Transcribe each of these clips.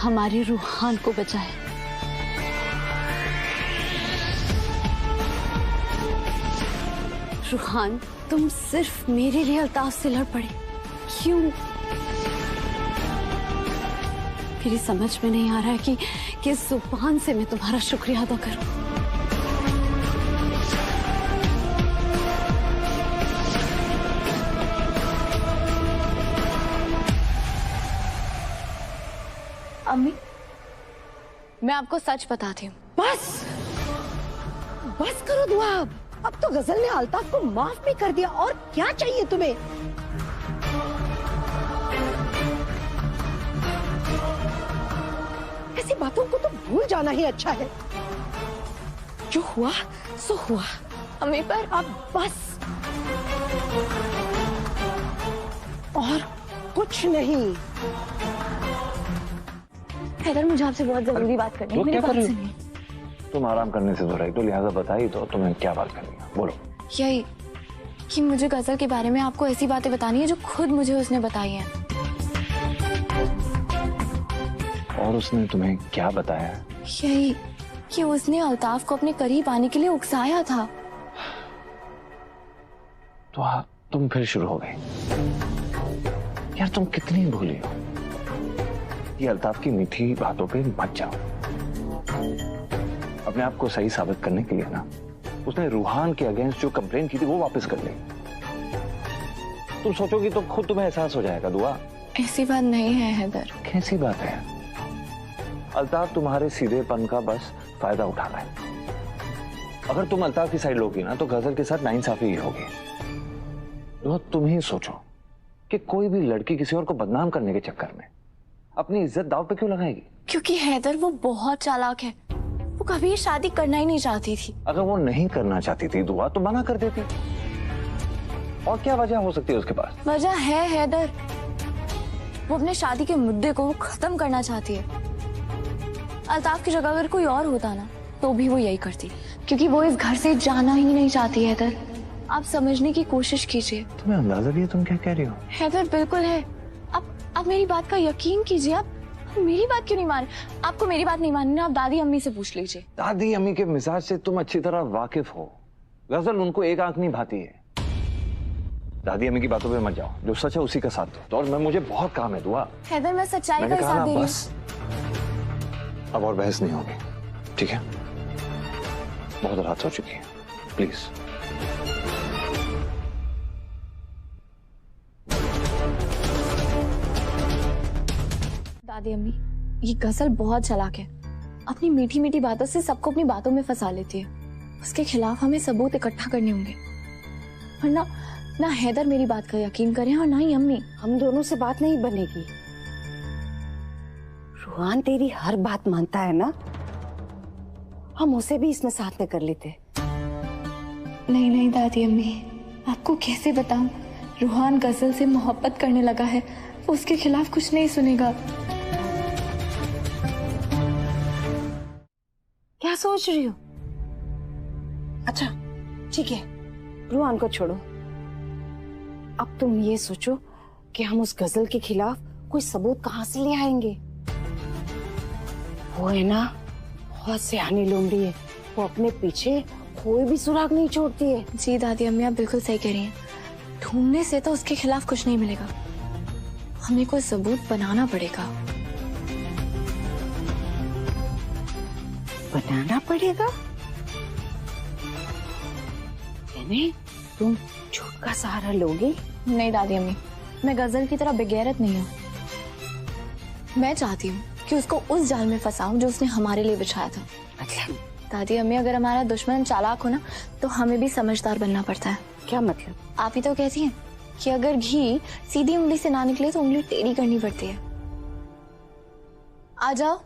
हमारी रूहान को बचाए। रूहान, तुम सिर्फ मेरे लिए अल्ताफ से लड़ पड़े, क्यों? मेरी समझ में नहीं आ रहा है कि किस जुबान से मैं तुम्हारा शुक्रिया अदा करूं। अम्मी, मैं आपको सच बताती हूँ। बस बस करो दुआ। अब तो गजल ने अल्ताफ को माफ भी कर दिया, और क्या चाहिए तुम्हें? ऐसी बातों को तो भूल जाना ही अच्छा है। जो हुआ सो हुआ। अम्मी, पर अब बस, और कुछ नहीं। हैदर, मुझे आपसे बहुत जरूरी बात करनी है। मेरी बात सुनिए। तुम आराम करने से तो रही, तो लिहाजा बताई तो तुम्हें क्या बात करनी है, बोलो। यही कि मुझे गजल के बारे में आपको ऐसी बातें बतानी है जो खुद मुझे उसने बताई हैं। और उसने तुम्हें क्या बताया? यही कि उसने अल्ताफ को अपने करीब आने के लिए उकसाया था। तो तुम फिर शुरू हो गई। यार तुम कितनी भूली हो। ये अल्ताफ की मीठी बातों पे मत जाओ। अपने आप को सही साबित करने के लिए ना, उसने रूहान के अगेंस्ट जो कंप्लेन की थी वो वापस कर ली। तुम सोचोगी तो खुद तुम्हें एहसास हो जाएगा दुआ। ऐसी बात नहीं है हैदर। कैसी बात है? अल्ताफ तुम्हारे सीधेपन का बस फायदा उठा रहा है। अगर तुम अल्ताफ की साइड लोगी ना, तो गजल के साथ नाइंसाफी ही होगी। दुआ, तुम ही सोचो कि कोई भी लड़की किसी और को बदनाम करने के चक्कर में अपनी इज्जत दांव पे क्यों लगाएगी? क्योंकि हैदर वो बहुत चालाक है। वो कभी ये शादी करना ही नहीं चाहती थी। अगर वो नहीं करना चाहती थी दुआ, तो मना कर देती। और क्या वजह हो सकती है उसके पास? वजह है हैदर, वो अपने शादी के मुद्दे को खत्म करना चाहती है। अल्ताफ की जगह अगर कोई और होता ना, तो भी वो यही करती, क्योंकि वो इस घर से जाना ही नहीं चाहती। हैदर, आप समझने की कोशिश कीजिए। तुम्हें अंदाजा भी है तुम क्या कह रही हो? हैदर, बिल्कुल है। आप मेरी बात का यकीन कीजिए। आप मेरी बात क्यों नहीं मान? आपको मेरी बात नहीं माननी ना, आप दादी अम्मी से पूछ लीजिए। दादी अम्मी के मिजाज से तुम अच्छी तरह वाकिफ हो। गजल उनको एक आंख नहीं भाती है। दादी अम्मी की बातों पे मत जाओ। जो सच है उसी का साथ दो। और मुझे बहुत काम है दुआ। हैदर, मैं सच्चाई का साथ दे रही हूँ। अब और बहस नहीं होगी, ठीक है? बहुत रात हो चुकी है, प्लीज। दादी अम्मी, ये गजल बहुत चालाक है। अपनी मीठी मीठी बातों से सबको अपनी बातों में फंसा लेती है। उसके खिलाफ हमें सबूत इकट्ठा करने होंगे, वरना ना हैदर मेरी बात का यकीन करें और ना ही अम्मी। हम दोनों से बात नहीं बनेगी। रूहान तेरी हर बात मानता है ना, हम उसे भी इसमें साथ में कर लेते। नहीं नहीं दादी अम्मी, आपको कैसे बताऊं, रूहान गजल से मोहब्बत करने लगा है। वो उसके खिलाफ कुछ नहीं सुनेगा। क्या सोच रही हो? अच्छा ठीक है, रूहान को छोड़ो। अब तुम ये सोचो कि हम उस गजल के खिलाफ कोई सबूत कहां से ले आएंगे। वो है ना, बहुत सियानी लोमड़ी है। वो अपने पीछे कोई भी सुराग नहीं छोड़ती है। जी दादी अम्मी, आप बिल्कुल सही कह रही हैं। ढूंढने से तो उसके खिलाफ कुछ नहीं मिलेगा, हमें कोई सबूत बनाना पड़ेगा। बनाना पड़ेगा? यानी तुम झूठ का सहारा लोगी? नहीं दादी अम्मी, मैं गजल की तरह बेगैरत नहीं हूँ। मैं चाहती हूँ कि उसको उस जाल में फंसाऊं जो उसने हमारे लिए बिछाया था। मतलब? दादी अम्मी, अगर हमारा दुश्मन चालाक हो ना, तो हमें भी समझदार बनना पड़ता है। क्या मतलब? आप ही तो कहती हैं कि अगर घी सीधी उंगली से ना निकले तो उंगली टेढ़ी करनी पड़ती है। आ जाओ।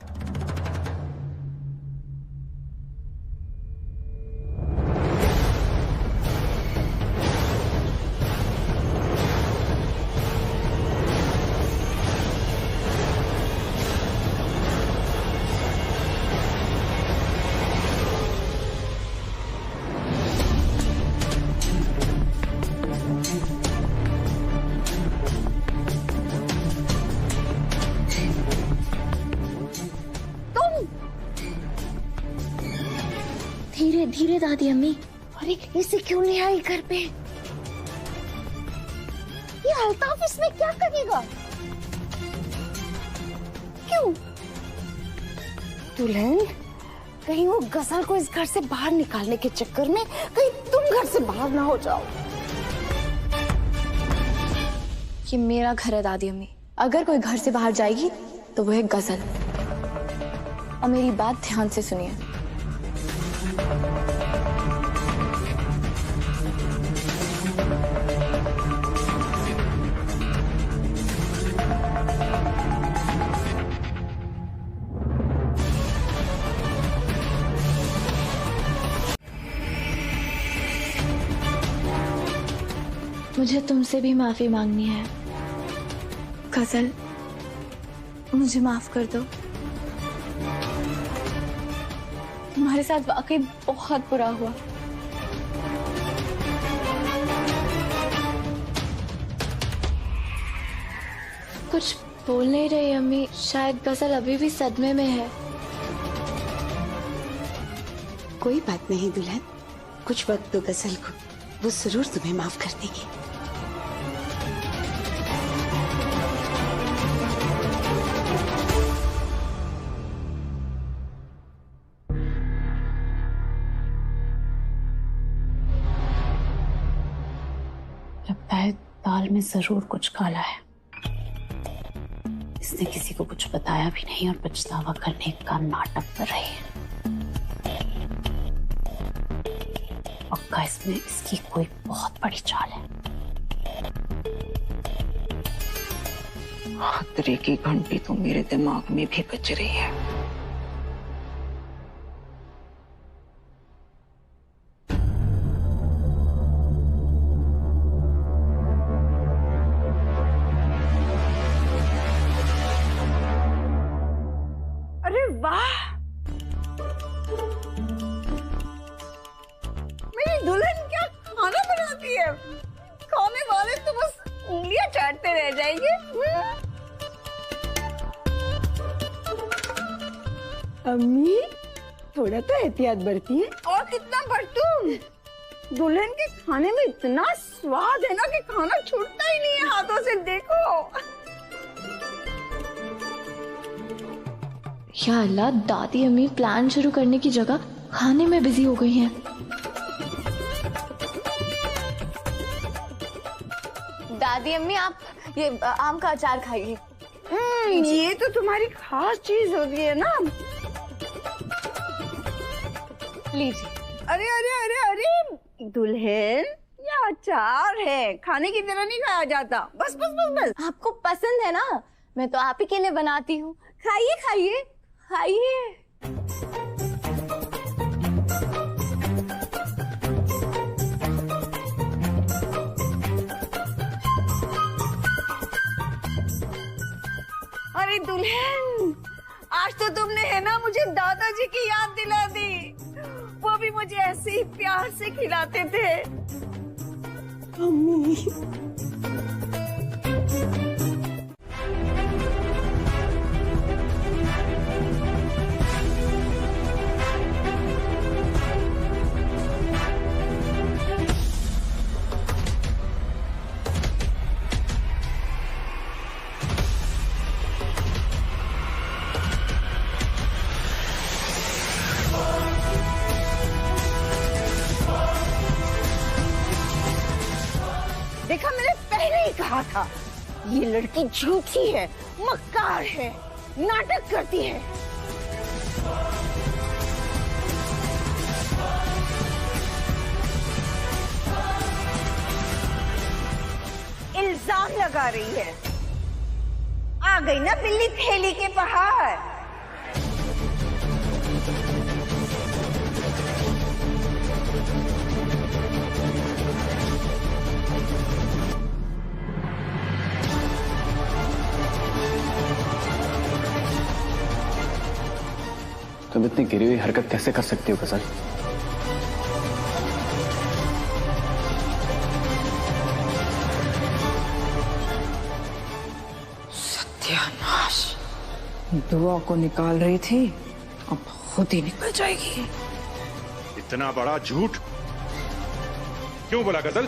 धीरे धीरे दादी अम्मी। अरे इसे क्यों ले आई घर पे? ये अल्ताफ इसमें क्या करेगा? क्यों? दुल्हन, कहीं वो गजल को इस घर से बाहर निकालने के चक्कर में कहीं तुम घर से बाहर ना हो जाओ। ये मेरा घर है दादी अम्मी, अगर कोई घर से बाहर जाएगी तो वो है गजल। और मेरी बात ध्यान से सुनिए। मुझे तुमसे भी माफी मांगनी है गजल, मुझे माफ कर दो। तुम्हारे साथ वाकई बहुत बुरा हुआ। कुछ बोल नहीं रही अम्मी, शायद गजल अभी भी सदमे में है। कोई बात नहीं दुल्हन, कुछ वक्त दो गजल को, वो जरूर तुम्हें माफ कर देगी। लगता है दाल में जरूर कुछ काला है। इसने किसी को कुछ बताया भी नहीं और पछतावा करने का नाटक कर रही है। पक्का इसमें इसकी कोई बहुत बड़ी चाल है। खतरे की घंटी तो मेरे दिमाग में भी बज रही है। अरे वाह, मेरी दुल्हन क्या खाना बनाती है। खाने वाले तो बस उंगलियां चाटते रह जाएंगे। अम्मी थोड़ा तो एहतियात बरती है। और कितना बरतूं? दुल्हन के खाने में इतना स्वाद है ना कि खाना छूटता ही नहीं है हाथों से। देखो, या अल्लाह, दादी अम्मी प्लान शुरू करने की जगह खाने में बिजी हो गई हैं। दादी अम्मी, आप ये आम का अचार खाइए। ये तो तुम्हारी खास चीज होती है ना। लीजिए। अरे अरे अरे अरे दुल्हन, ये अचार है, खाने की तरह नहीं खाया जाता। बस बस बस बस। आपको पसंद है ना, मैं तो आप ही के लिए बनाती हूँ। खाइए खाइए खाइए। अरे दुल्हन, आज तो तुमने है ना मुझे दादाजी की याद दिला दी। वो भी मुझे ऐसे ही प्यार से खिलाते थे। अम्मी, देखा, मैंने पहले ही कहा था, ये लड़की झूठी है, मक्कार है, नाटक करती है। इल्जाम लगा रही है। आ गई ना बिल्ली थैली के पहाड़। तुम इतनी गिरी हुई हरकत कैसे कर सकती हो गजल? सत्यानाश, दुआ को निकाल रही थी, अब खुद ही निकल जाएगी। इतना बड़ा झूठ क्यों बोला गजल?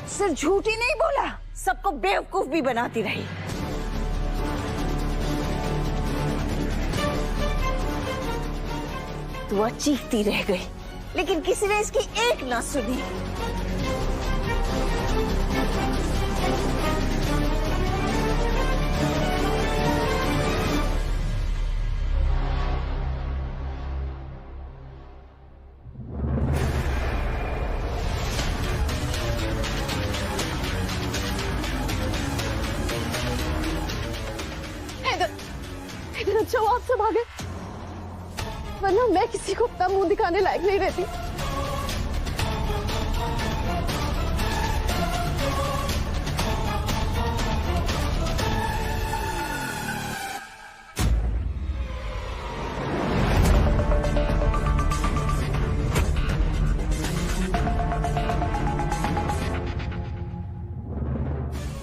सिर्फ झूठ ही नहीं बोला, सबको बेवकूफ भी बनाती रही। तू चीखती रह गई, लेकिन किसी ने इसकी एक ना सुनी। इधर अच्छा हो आप सब आ गए, वरना मैं किसी को अपना मुंह दिखाने लायक नहीं रहती।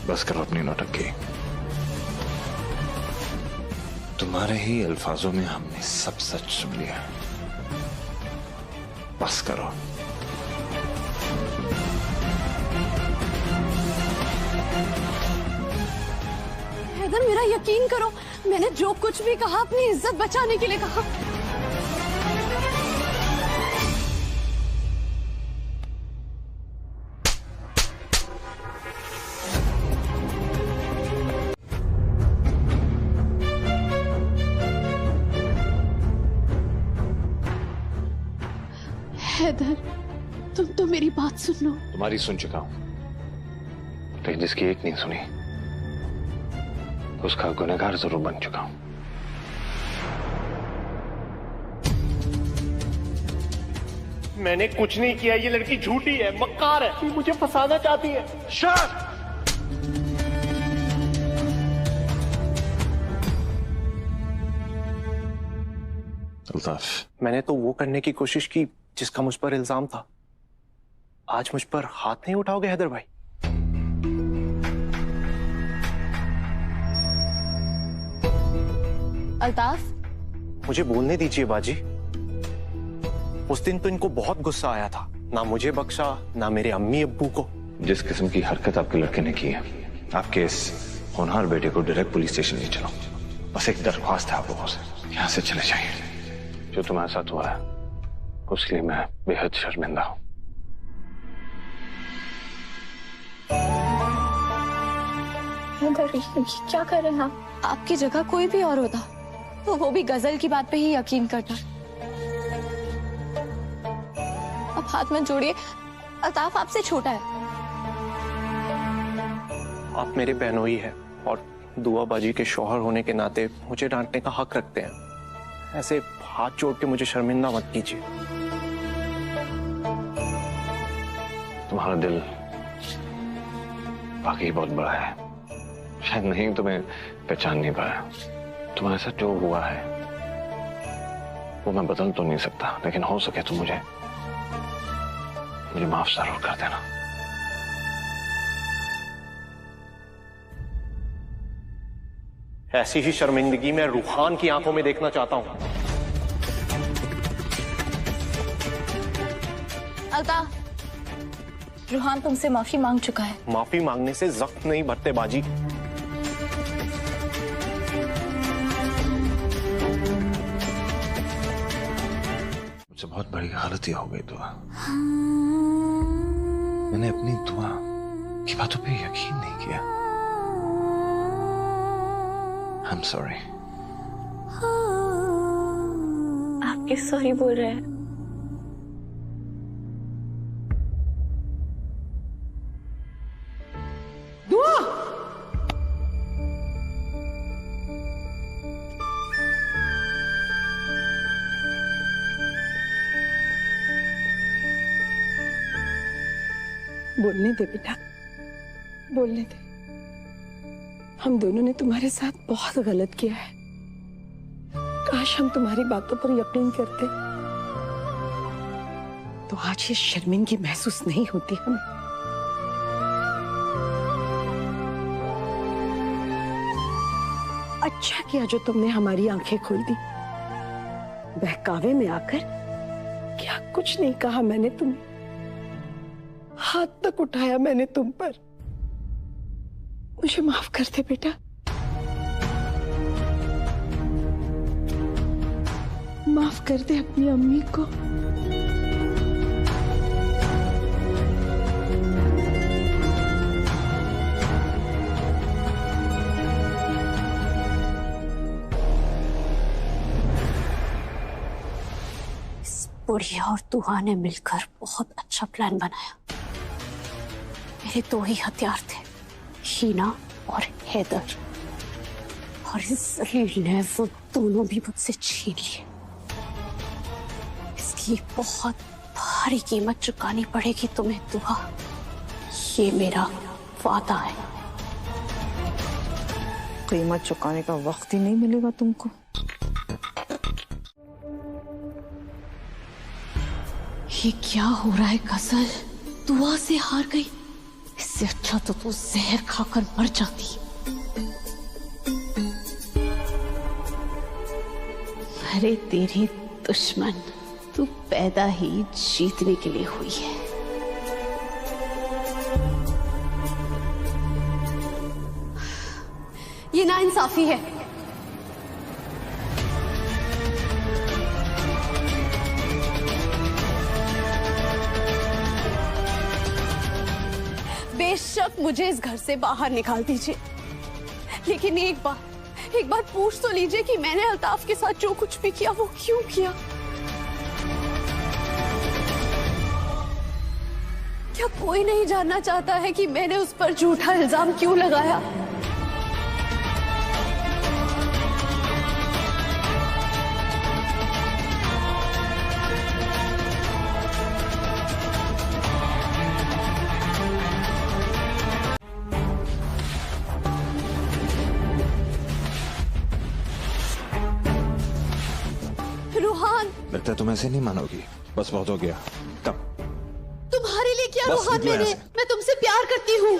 बस करो अपनी नौटंकी। तुम्हारे ही अल्फाजों में हमने सब सच सुन लिया। बस करो। हैदर, मेरा यकीन करो, मैंने जो कुछ भी कहा अपनी इज्जत बचाने के लिए कहा। हैदर, तुम तो मेरी बात सुन लो। तुम्हारी सुन चुका हूं, लेकिन जिसकी एक नहीं सुनी उसका गुनहगार जरूर बन चुका हूं। मैंने कुछ नहीं किया, ये लड़की झूठी है, मक्कार है, ये मुझे फंसाना चाहती है। अल्ताफ, मैंने तो वो करने की कोशिश की जिसका मुझ पर इल्जाम था। आज मुझ पर हाथ नहीं उठाओगे हैदर भाई? अल्ताफ, मुझे बोलने दीजिए बाजी। उस दिन तो इनको बहुत गुस्सा आया था, ना मुझे बख्शा ना मेरे अम्मी अब्बू को। जिस किस्म की हरकत आपके लड़के ने की है, आपके इस होनहार बेटे को डायरेक्ट पुलिस स्टेशन ले चलो। बस एक दरख्वास्त है आप लोगों से, यहां से चले जाइए। जो तुम्हारे साथ हुआ है उसके लिए मैं बेहद शर्मिंदा हूं। क्या कर रहे हैं आप? आपकी जगह कोई भी और होता तो वो भी गजल की बात पे ही यकीन करता। अब हाथ मत जोड़िए, अल्ताफ आपसे छोटा है। आप मेरे बहनोई हैं और दुआ बाजी के शौहर होने के नाते मुझे डांटने का हक रखते हैं। ऐसे हाथ जोड़ के मुझे शर्मिंदा मत कीजिए। तुम्हारा दिल वाकई बहुत बड़ा है, शायद नहीं तुम्हें पहचान नहीं पाया। तुम्हारे साथ जो हुआ है वो मैं बदल तो नहीं सकता, लेकिन हो सके तो मुझे माफ जरूर कर देना। ऐसी ही शर्मिंदगी मैं रूहान की आंखों में देखना चाहता हूं। अल्ताफ, रूहान तुमसे माफी मांग चुका है। माफी मांगने से जख्म नहीं भरते बाजी। मुझसे बहुत बड़ी गलती हो गई दुआ। मैंने अपनी दुआ की बातों पे यकीन नहीं किया। I'm sorry। आप किस सॉरी बोल रहे हैं? बोलने दे बेटा, बोलने दे। हम दोनों ने तुम्हारे साथ बहुत गलत किया है। काश हम तुम्हारी बातों पर यकीन करते तो आज ये शर्मिंदगी महसूस नहीं होती हमें। अच्छा किया जो तुमने हमारी आंखें खोल दी, बहकावे में आकर कि क्या कुछ नहीं कहा मैंने तुम्हें? हाथ तक उठाया मैंने तुम पर। मुझे माफ कर दे बेटा, माफ कर दे अपनी अम्मी को। बुढ़िया और दुआ ने मिलकर बहुत अच्छा प्लान बनाया। मेरे दो ही हथियार थे, हीना और हैदर, और इस जलील ने वो दोनों भी मुझसे छीन लिए। इसकी बहुत भारी कीमत चुकानी पड़ेगी तुम्हें दुआ, ये मेरा वादा है। कीमत चुकाने का वक्त ही नहीं मिलेगा तुमको। ये क्या हो रहा है गजल? दुआ से हार गई। इससे अच्छा तो तू जहर खाकर मर जाती। अरे तेरी दुश्मन तू पैदा ही जीतने के लिए हुई है। ये नाइंसाफी है। बेशक मुझे इस घर से बाहर निकाल दीजिए, लेकिन एक बार पूछ तो लीजिए कि मैंने अल्ताफ के साथ जो कुछ भी किया वो क्यों किया। क्या कोई नहीं जानना चाहता है कि मैंने उस पर झूठा इल्जाम क्यों लगाया? रूहान, लगता है तुम ऐसे नहीं मानोगी। बस बहुत हो गया। कब तुम्हारे लिए क्या बस रूहान? निकलो यहाँ मैंने से। मैं तुमसे प्यार करती हूँ।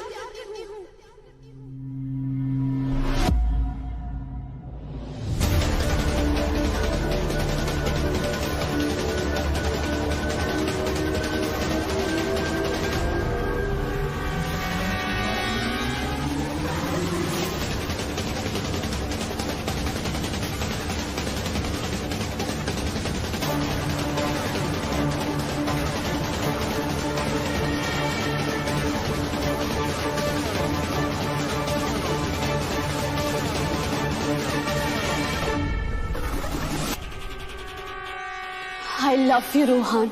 I love you, Ruhaan.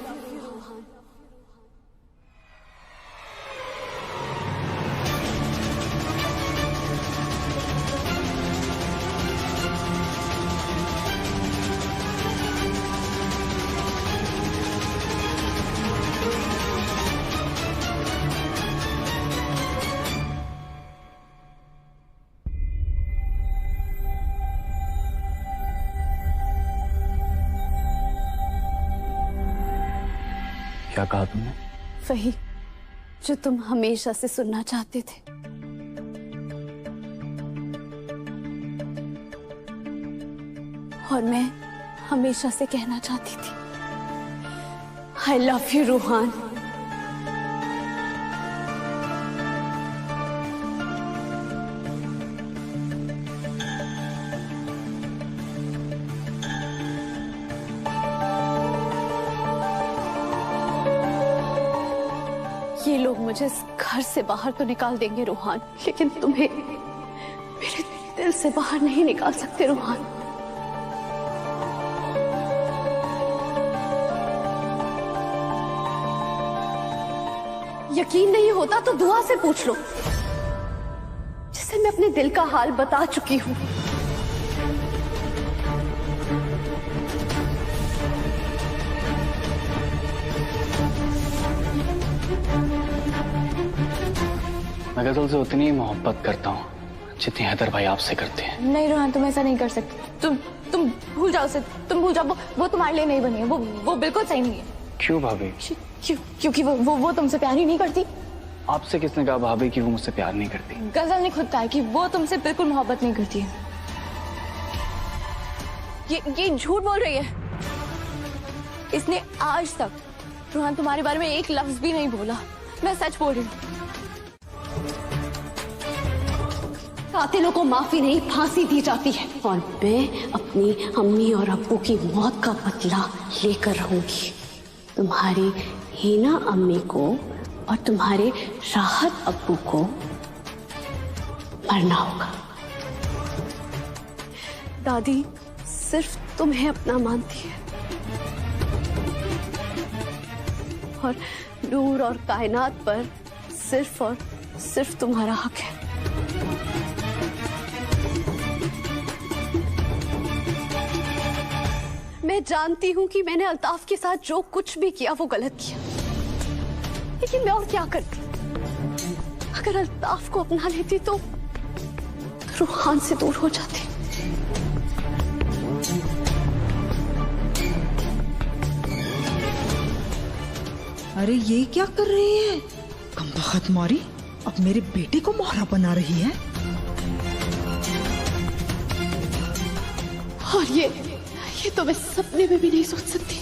क्या कहा तुमने? वही जो तुम हमेशा से सुनना चाहते थे। और मैं हमेशा से कहना चाहती थी। I love you, Ruhaan. ये लोग मुझे इस घर से बाहर तो निकाल देंगे रूहान, लेकिन तुम्हें मेरे दिल से बाहर नहीं निकाल सकते रूहान। यकीन नहीं होता तो दुआ से पूछ लो, जिसे मैं अपने दिल का हाल बता चुकी हूँ। मैं गजल से उतनी ही मोहब्बत करता हूँ जितनी हैदर भाई आपसे करते हैं। नहीं रोहन, तुम ऐसा नहीं कर सकते। तुम भूल जाओ उसे, तुम भूल जाओ। वो तुम्हारे लिए नहीं बनी है। वो बिल्कुल सही नहीं है। क्यों भाभी? क्योंकि वो तुमसे प्यार ही नहीं करती। आपसे किसने कहा भाभी कि वो मुझसे प्यार नहीं करती? गजल ने खुद कहा कि वो तुमसे बिल्कुल मोहब्बत नहीं करती है। ये झूठ बोल रही है। इसने आज तक रूहान तुम्हारे बारे में एक लफ्ज भी नहीं बोला। मैं सच बोल रही हूँ। कातिलों को माफी नहीं, फांसी दी जाती है। और मैं अपनी अम्मी और अब्बू की मौत का बदला लेकर रहूंगी। तुम्हारी हीना अम्मी को और तुम्हारे राहत अब्बू को मरना होगा। दादी सिर्फ तुम्हें अपना मानती है और नूर और कायनात पर सिर्फ और सिर्फ तुम्हारा हक है। मैं जानती हूं कि मैंने अल्ताफ के साथ जो कुछ भी किया वो गलत किया, लेकिन मैं और क्या करती? अगर अल्ताफ को अपना लेती तो रूहान से दूर हो जाती। अरे ये क्या कर रही है? कमबख्त मारी, अब मेरे बेटे को मोहरा बना रही है। और ये तो मैं सपने में भी नहीं सोच सकती।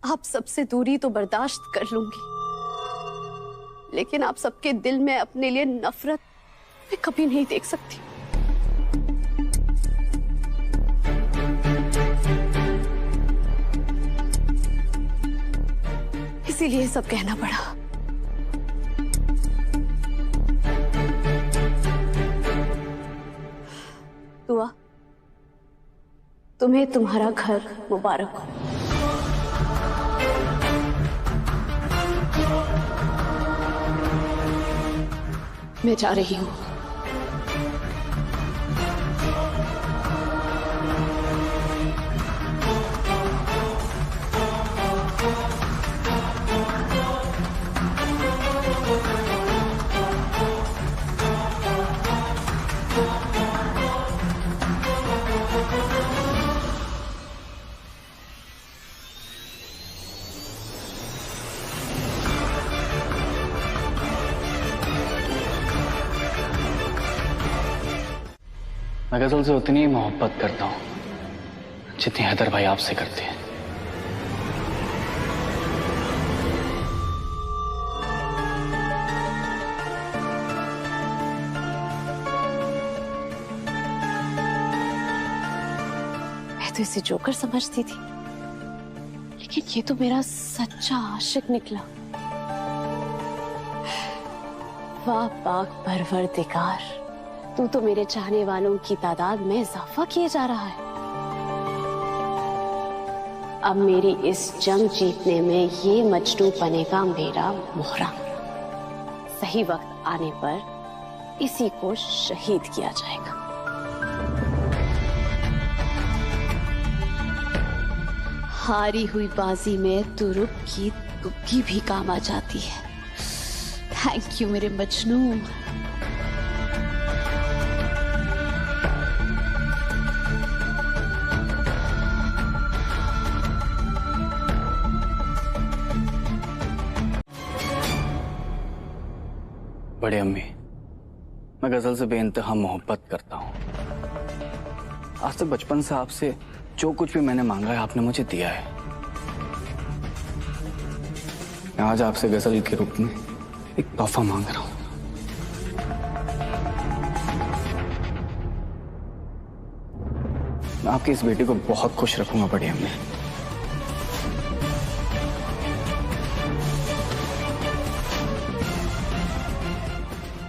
आप सबसे दूरी तो बर्दाश्त कर लूंगी, लेकिन आप सबके दिल में अपने लिए नफरत मैं कभी नहीं देख सकती। इसीलिए सब कहना पड़ा। दुआ, तुम्हें तुम्हारा घर मुबारक हो। मैं जा रही हूँ। मैं गजल से उतनी ही मोहब्बत करता हूं जितनी हैदर भाई आपसे करते हैं। मैं तो इसे जोकर समझती थी, लेकिन ये तो मेरा सच्चा आशिक निकला। वाह पाक परवरदिगार, तू तो मेरे चाहने वालों की तादाद में इजाफा किए जा रहा है। अब मेरी इस जंग जीतने में ये मजनू बनेगा मेरा मोहरा। सही वक्त आने पर इसी को शहीद किया जाएगा। हारी हुई बाजी में तुरुप की तुक्की भी काम आ जाती है। थैंक यू मेरे मजनू। बड़े अम्मी, मैं गजल से बेइंतहा मोहब्बत करता हूँ। आज तक बचपन से आपसे जो कुछ भी मैंने मांगा है आपने मुझे दिया है। मैं आज आपसे गजल के रूप में एक तोहफा मांग रहा हूँ। मैं आपकी इस बेटी को बहुत खुश रखूंगा बड़े अम्मी।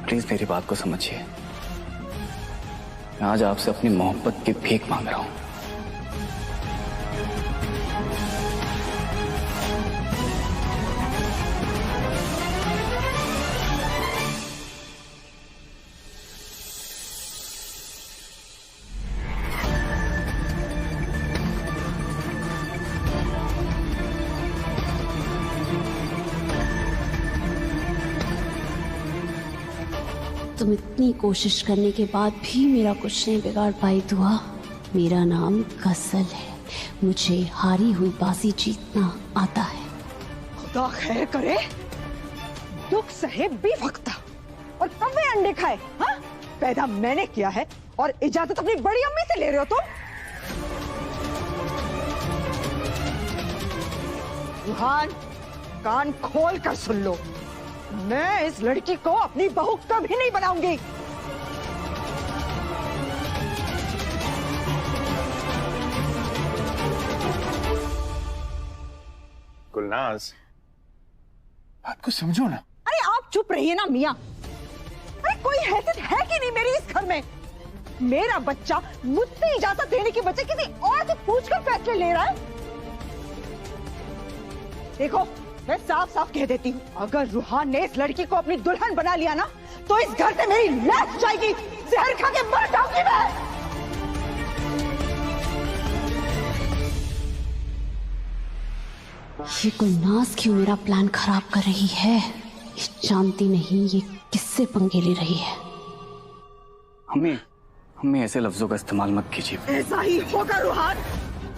प्लीज मेरी बात को समझिए। मैं आज आपसे अपनी मोहब्बत की भीख मांग रहा हूं। तुम इतनी कोशिश करने के बाद भी मेरा कुछ नहीं बिगाड़ पाई दुआ। मेरा नाम गजल है, मुझे हारी हुई बाजी जीतना आता है। खुदा खैर करे, दुख सहे बेवक्ता और कौवे अंडे खाए। हाँ, पैदा मैंने किया है और इजाजत अपनी बड़ी अम्मी से ले रहे हो तुम। रुहान, कान खोल कर सुन लो, मैं इस लड़की को अपनी बहू कभी नहीं बनाऊंगी। गुलनाज, बात को समझो ना। अरे आप चुप रहिए ना मियां। अरे कोई हैसियत है कि नहीं मेरी इस घर में? मेरा बच्चा मुझसे इजाजत देने की बजाय किसी और से पूछकर फैसले ले रहा है। देखो, मैं साफ साफ कह देती हूँ, अगर रूहान ने इस लड़की को अपनी दुल्हन बना लिया ना, तो इस घर से मेरी लाश जाएगी, जहर खा के मर जाऊंगी मैं। ये गुलनाज क्यों मेरा प्लान खराब कर रही है? ये जानती नहीं ये किससे पंगे ले रही है। अम्मी ऐसे लफ्जों का इस्तेमाल मत कीजिए। ऐसा ही होगा रूहान।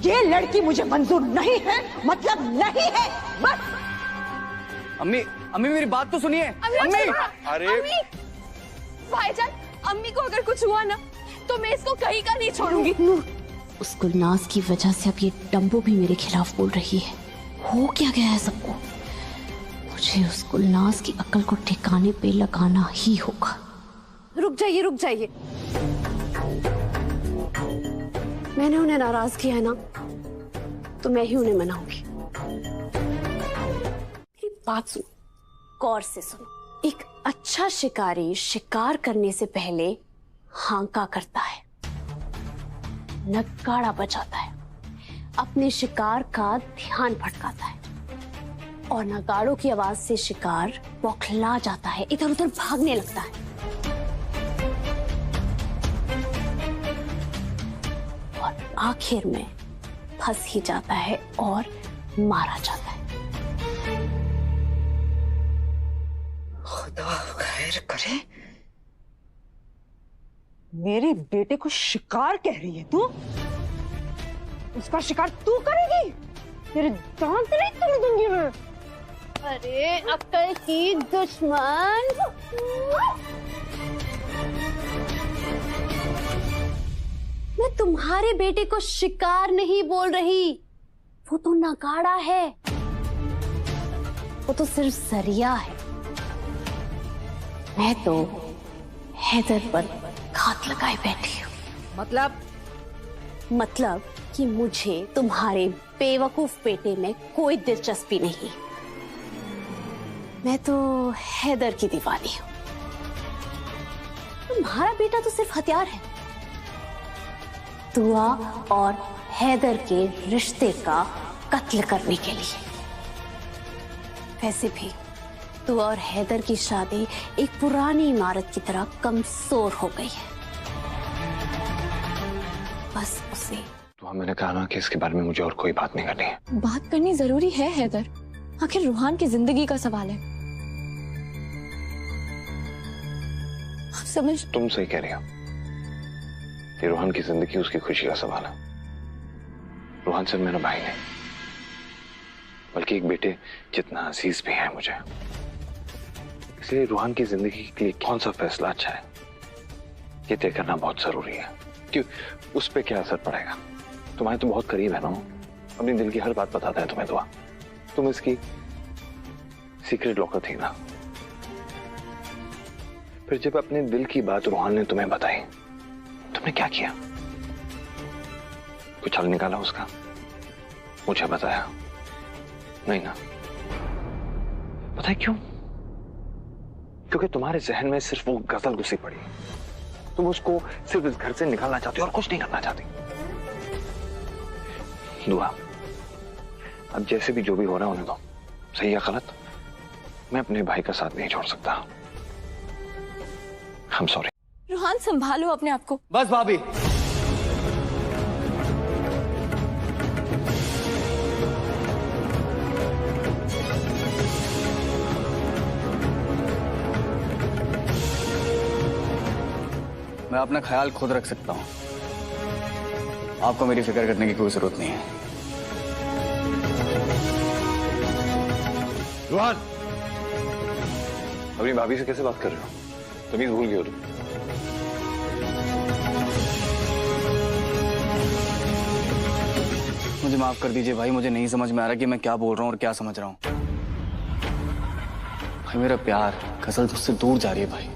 ये लड़की मुझे मंजूर नहीं है, मतलब नहीं है, बस। अम्मी मेरी बात तो सुनिए। अम्मी, अरे भाईजान, अम्मी को अगर कुछ हुआ ना तो मैं इसको कहीं का नहीं छोड़ूंगी। उस गुलनाज की वजह से अब ये डम्बो भी मेरे खिलाफ बोल रही है। हो क्या गया है सबको? मुझे उस गुलनाज की अक्ल को ठिकाने पे लगाना ही होगा। रुक जाइए, रुक जाइए। मैंने उन्हें नाराज किया है ना, तो मैं ही उन्हें मनाऊंगी। मेरी बात सुनो, गौर से सुनो। एक अच्छा शिकारी शिकार करने से पहले हांका करता है, नगाड़ा बजाता है, अपने शिकार का ध्यान भटकाता है, और नगाड़ों की आवाज से शिकार बौखला जाता है, इधर उधर भागने लगता है, और आखिर में फंस ही जाता है और मारा जाता है। खुदा खैर करे। मेरे बेटे को शिकार कह रही है तू? उसका शिकार तू करेगी? तेरे दांत नहीं तोड़ दूंगी मैं। अरे अक्ल की दुश्मन! मैं तुम्हारे बेटे को शिकार नहीं बोल रही, वो तो नगाड़ा है, वो तो सिर्फ जरिया है। मैं तो हैदर पर घात लगाए बैठी हूँ। मतलब कि मुझे तुम्हारे बेवकूफ बेटे में कोई दिलचस्पी नहीं। मैं तो हैदर की दीवानी हूँ। तुम्हारा बेटा तो सिर्फ हथियार है, दुआ और हैदर के रिश्ते का कत्ल करने के लिए। वैसे भी दुआ और हैदर की शादी एक पुरानी इमारत की तरह कमजोर हो गई है। बस उसे तो मैंने कहा ना कि इसके बारे में मुझे और कोई बात नहीं करनी है। बात करनी जरूरी है हैदर, आखिर रूहान की जिंदगी का सवाल है। आप समझ। तुम सही कह रही हो कि रूहान की जिंदगी उसकी खुशी का सवाल है। रूहान सिर्फ मेरा भाई नहीं, बल्कि एक बेटे जितना अजीज भी है मुझे। इसलिए रूहान की जिंदगी के लिए कौन सा फैसला अच्छा है, ये तय करना बहुत जरूरी है। क्यों, उस पे क्या असर पड़ेगा? तुम्हारे तो बहुत करीब है ना, अपनी दिल की हर बात बताता है तुम्हें दुआ। तुम इसकी सीक्रेट लॉकर थी ना। फिर जब अपने दिल की बात रूहान ने तुम्हें बताई, तुमने क्या किया? कुछ हल निकाला उसका? मुझे बताया नहीं ना। पता है क्यों? क्योंकि तुम्हारे जहन में सिर्फ वो गजल घुसी पड़ी। तुम उसको सिर्फ इस घर से निकालना चाहती हो और कुछ नहीं करना चाहती। दुआ, अब जैसे भी जो भी हो रहा है होने दो, सही या गलत, मैं अपने भाई का साथ नहीं छोड़ सकता। I'm sorry। रूहान, संभालो अपने आप को। बस भाभी, मैं अपना ख्याल खुद रख सकता हूं, आपको मेरी फिक्र करने की कोई जरूरत नहीं है। रूहान, अपनी भाभी से कैसे बात कर रहे हो? तमीज भूल गए हो तुम। मुझे माफ कर दीजिए भाई, मुझे नहीं समझ में आ रहा कि मैं क्या बोल रहा हूँ और क्या समझ रहा हूँ। भाई मेरा प्यार, गजल मुझसे दूर जा रही है भाई।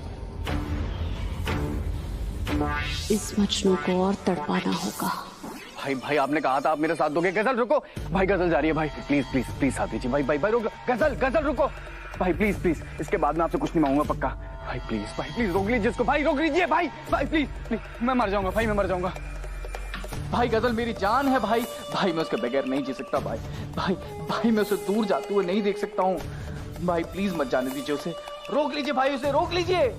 इस मजनू को और तड़पाना होगा। भाई भाई आपने कहा था आप मेरे साथ दोगे। गजल रुको भाई, गजल जा रही है भाई, प्लीज प्लीज प्लीज साथ दीजिए भाई। भाई भाई रुको, गजल गजल रुको भाई, प्लीज प्लीज, इसके बाद मैं आपसे कुछ नहीं मांगूंगा पक्का। भाई प्लीज रोक लीजिए इसको भाई, रोक लीजिए भाई। भाई प्लीज प्लीज, मैं मर जाऊंगा भाई, मैं मर जाऊंगा भाई। गजल मेरी जान है भाई, भाई मैं उसके बगैर नहीं जी सकता भाई। भाई भाई मैं उसे दूर जाते हुए नहीं देख सकता हूँ भाई, प्लीज मत जाने दीजिए उसे, रोक लीजिए भाई, उसे रोक लीजिए।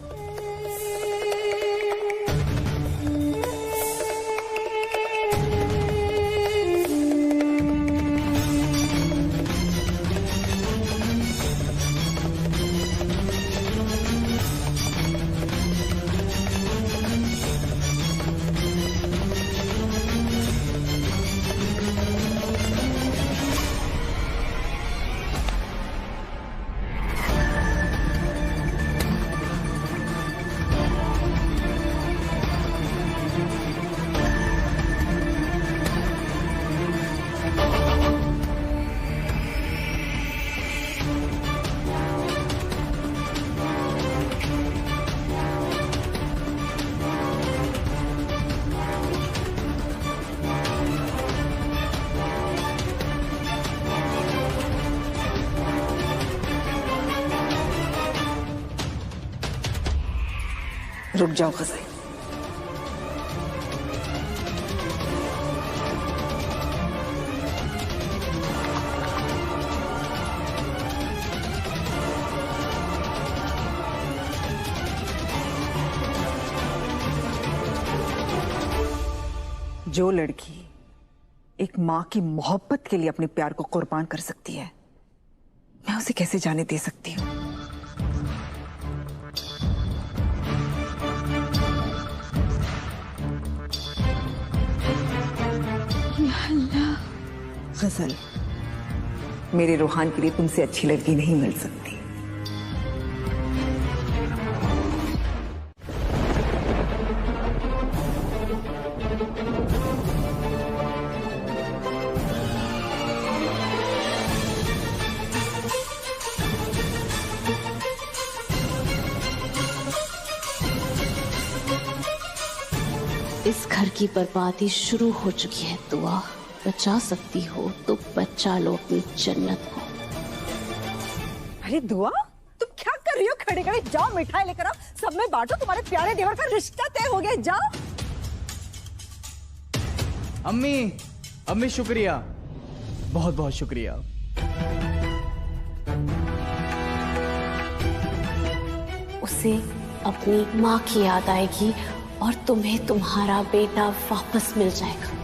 रुक जाओ गजल। जो लड़की एक माँ की मोहब्बत के लिए अपने प्यार को कुर्बान कर सकती है, मैं उसे कैसे जाने दे सकती हूँ? गजल, मेरे रूहान के लिए तुमसे अच्छी लड़की नहीं मिल सकती। इस घर की बर्बादी शुरू हो चुकी है। दुआ बचा सकती हो तो बचा लो अपनी जन्नत को। अरे दुआ, तुम क्या कर रही हो? खड़े खड़े जाओ, मिठाई लेकर आओ, सब में बांटो, तुम्हारे प्यारे देवर का रिश्ता तय हो गया। जाओ। अम्मी अम्मी शुक्रिया, बहुत बहुत शुक्रिया। उसे अपनी माँ की याद आएगी और तुम्हें तुम्हारा बेटा वापस मिल जाएगा।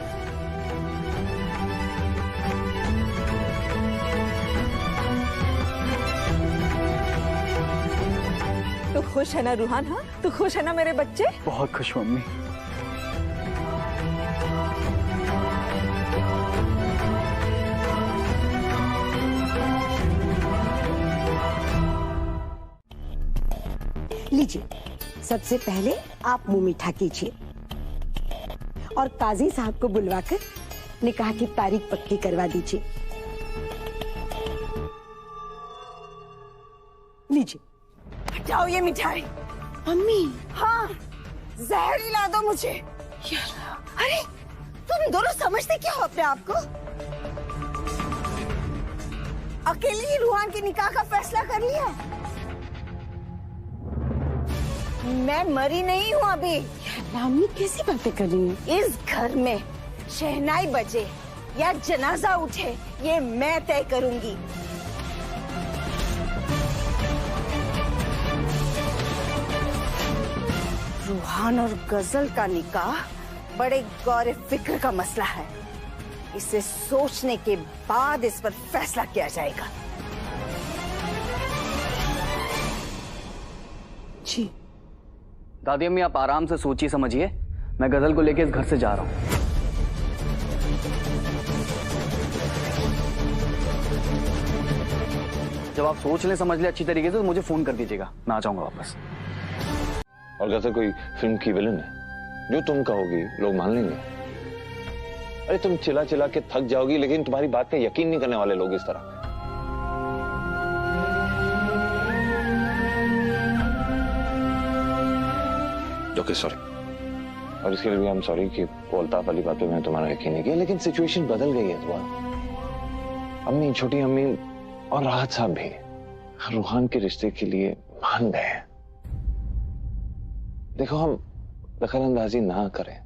तू खुश है ना रूहान? हाँ, तू खुश है ना मेरे बच्चे? बहुत खुश हूँ अम्मी। लीजिए, सबसे पहले आप मुंह मीठा कीजिए और काजी साहब को बुलवाकर निकाह की तारीख पक्की करवा दीजिए। लीजिए। हटाओ ये मिठाई। मम्मी। हाँ, जहर ला दो मुझे। अरे तुम दोनों समझते क्या हो अपने आप को? अकेली ही रूहान के निकाह का फैसला कर लिया। मैं मरी नहीं हूँ अभी। मम्मी कैसी बातें कर रही हैं? इस घर में शहनाई बजे या जनाजा उठे, ये मैं तय करूंगी। रूहान और गजल का निकाह बड़े गौर फिक्र का मसला है। इसे सोचने के बाद इस पर फैसला किया जाएगा। जी। दादी अम्मी आप आराम से सोचिए समझिए, मैं गजल को लेके इस घर से जा रहा हूँ। जब आप सोच लें समझ लें अच्छी तरीके से तो मुझे फोन कर दीजिएगा, मैं आ जाऊंगा वापस। और गजल कोई फिल्म की विलन है, जो तुम कहोगी लोग मान लेंगे। अरे तुम चिल्ला चिल्ला के थक जाओगी, लेकिन तुम्हारी बात पे यकीन नहीं करने वाले लोग इस तरह। ओके सॉरी, और इसके लिए भी हम सॉरी कि अल्ताफ वाली बात पे मैंने तुम्हारा यकीन नहीं किया, लेकिन सिचुएशन बदल गई है दुआ। अम्मी, छोटी अम्मी और राहत साहब भी रूहान के रिश्ते के लिए मान गए हैं। देखो, हम दखल अंदाजी ना करें,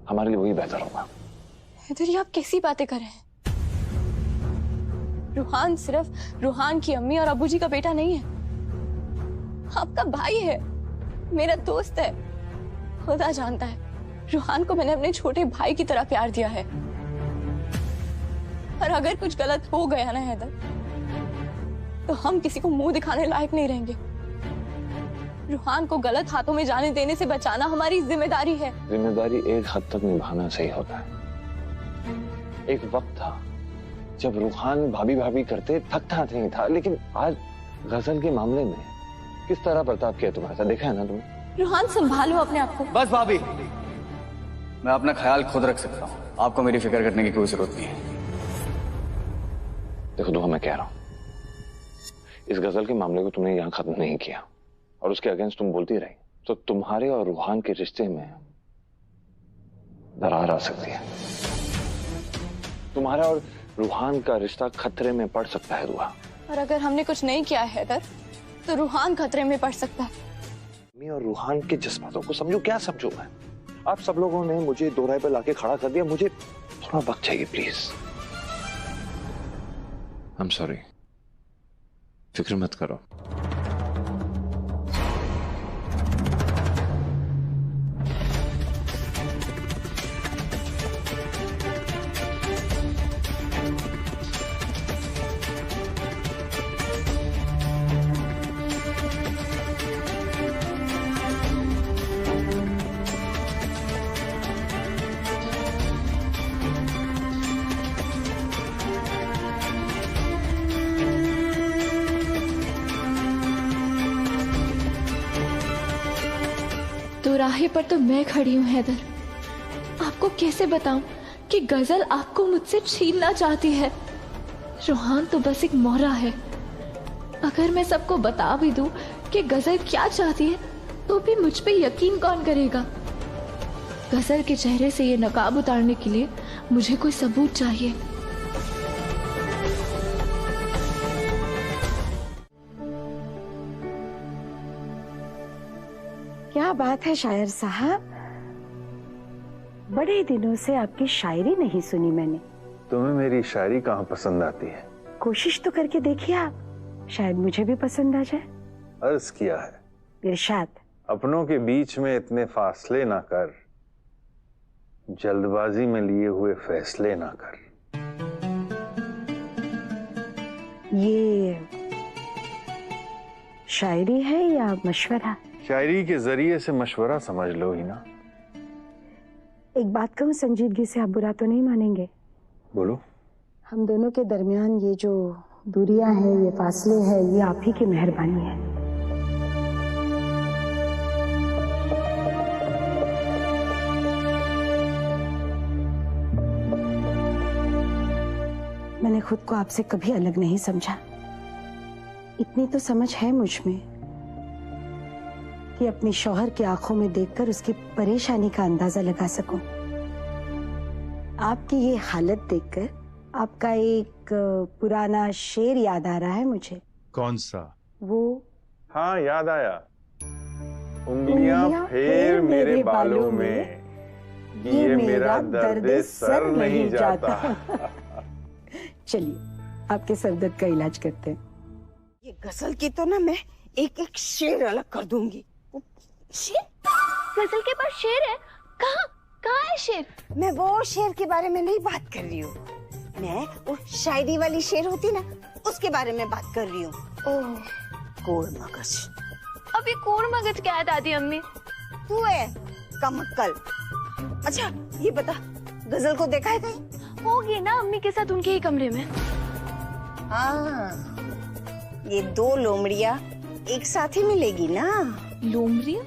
हमारे लिए वही बेहतर होगा। हैदर, ये आप कैसी बातें कर रहे हैं? रूहान सिर्फ रूहान की अम्मी और अबू जी का बेटा नहीं है, आपका भाई है, मेरा दोस्त है। खुदा जानता है रूहान को मैंने अपने छोटे भाई की तरह प्यार दिया है। और अगर कुछ गलत हो गया ना हैदर, तो हम किसी को मुंह दिखाने लायक नहीं रहेंगे। रूहान को गलत हाथों में जाने देने से बचाना हमारी जिम्मेदारी है। जिम्मेदारी एक हद तक निभाना सही होता है। एक वक्त था जब रूहान भाभी भाभी करते थकता नहीं था, लेकिन आज गजल के मामले में किस तरह बर्ताव किया तुम्हारे साथ, देखा है ना तुमने। रूहान, संभालो अपने आप को। बस भाभी, मैं अपना ख्याल खुद रख सकता हूँ, आपको मेरी फिक्र करने की कोई जरूरत नहीं है। देखो दुआ, मैं कह रहा हूं, इस गजल के मामले को तुमने यहां खत्म नहीं किया और उसके अगेंस्ट तुम बोलती रही, तो तुम्हारे और रूहान के रिश्ते में दरार आ सकती है। तुम्हारा और रूहान का रिश्ता खतरे में पड़ सकता है दुआ। और अगर हमने कुछ नहीं किया है हैदर, तो रूहान खतरे में पड़ सकता है। मैं और रूहान के जज्बातों को समझो, क्या समझो मैं? आप सब लोगों ने मुझे दो राय पे लाके खड़ा कर दिया, मुझे थोड़ा वक्त चाहिए प्लीज। आई एम सॉरी, फिक्र मत करो। दोराहे पर तो मैं खड़ी हूँ हैदर। आपको कैसे बताऊं कि गजल आपको मुझसे छीनना चाहती है। रूहान तो बस एक मोहरा है। अगर मैं सबको बता भी दूं कि गजल क्या चाहती है, तो भी मुझ पे यकीन कौन करेगा? गजल के चेहरे से ये नकाब उतारने के लिए मुझे कोई सबूत चाहिए। क्या बात है शायर साहब, बड़े दिनों से आपकी शायरी नहीं सुनी मैंने। तुम्हें मेरी शायरी कहाँ पसंद आती है? कोशिश तो करके देखिए आप, शायद मुझे भी पसंद आ जाए। अर्ज किया है, इरशाद। अपनों के बीच में इतने फासले ना कर, जल्दबाजी में लिए हुए फैसले ना कर। ये शायरी है या मशवरा? शायरी के जरिए से मशवरा समझ लो ही ना। एक बात कहूँ संजीदगी से, आप बुरा तो नहीं मानेंगे? बोलो। हम दोनों के दरमियान ये जो दूरियां हैं, ये फासले हैं, ये आप ही की मेहरबानी है। मैंने खुद को आपसे कभी अलग नहीं समझा। इतनी तो समझ है मुझ में कि अपने शौहर की आंखों में देखकर उसकी परेशानी का अंदाजा लगा सकूं। आपकी ये हालत देखकर आपका एक पुराना शेर याद आ रहा है मुझे। कौन सा? वो, हाँ याद आया। उंगलियां फेर मेरे बालों में, ये मेरा दर्द सर नहीं जाता। चलिए आपके सर दर्द का इलाज करते हैं। ये गजल की तो ना मैं एक एक शेर अलग कर दूंगी। शेर? गजल के पास शेर है? कहाँ कहाँ है शेर? मैं वो शेर के बारे में नहीं बात कर रही हूँ, मैं वो शायरी वाली शेर होती ना, उसके बारे में बात कर रही हूँ। ओह, कोर मगज। अब ये कोर मगज क्या है दादी अम्मी? तू है कमक्कल। अच्छा ये बता, गजल को देखा है कहीं? होगी ना अम्मी के साथ उनके ही कमरे में। हाँ, ये दो लोमड़ियां एक साथ ही मिलेगी ना। लोमड़िया?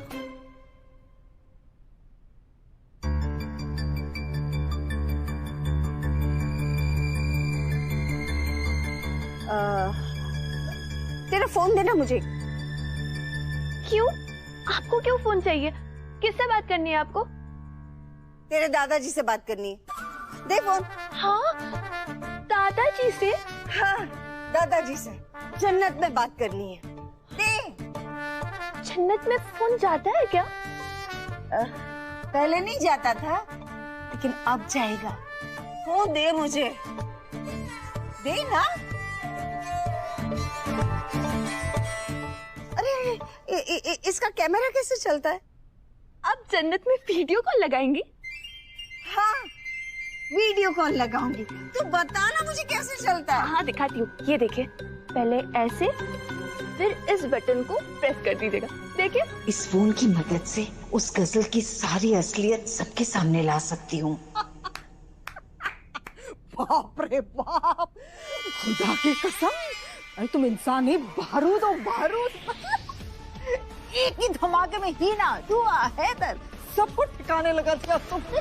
तेरा फोन देना मुझे। क्यों? आपको क्यों फोन चाहिए? किससे बात करनी है आपको? तेरे दादाजी से बात करनी है। दे फोन। हाँ, दादाजी से? हाँ, दादाजी से जन्नत में बात करनी है। दे। जन्नत में फोन जाता है क्या? पहले नहीं जाता था, लेकिन अब जाएगा। फोन दे मुझे। दे ना। अरे इसका कैमरा कैसे चलता है? आप जन्नत में वीडियो कॉल लगाएंगी? हाँ, वीडियो कॉल लगाऊंगी। तू बता ना मुझे कैसे चलता है। हाँ, दिखाती हूँ। ये देखिए, पहले ऐसे, फिर इस बटन को प्रेस कर दीजिएगा। देखिए, इस फोन की मदद से उस गजल की सारी असलियत सबके सामने ला सकती हूँ। बाप रे बाप, खुदा की कसम, अरे तुम इंसान नहीं, बारूद हो बारूद। एक ही धमाके में हीना, दुआ, हैदर, सब कुछ ठिकाने लगा दिया तुमने।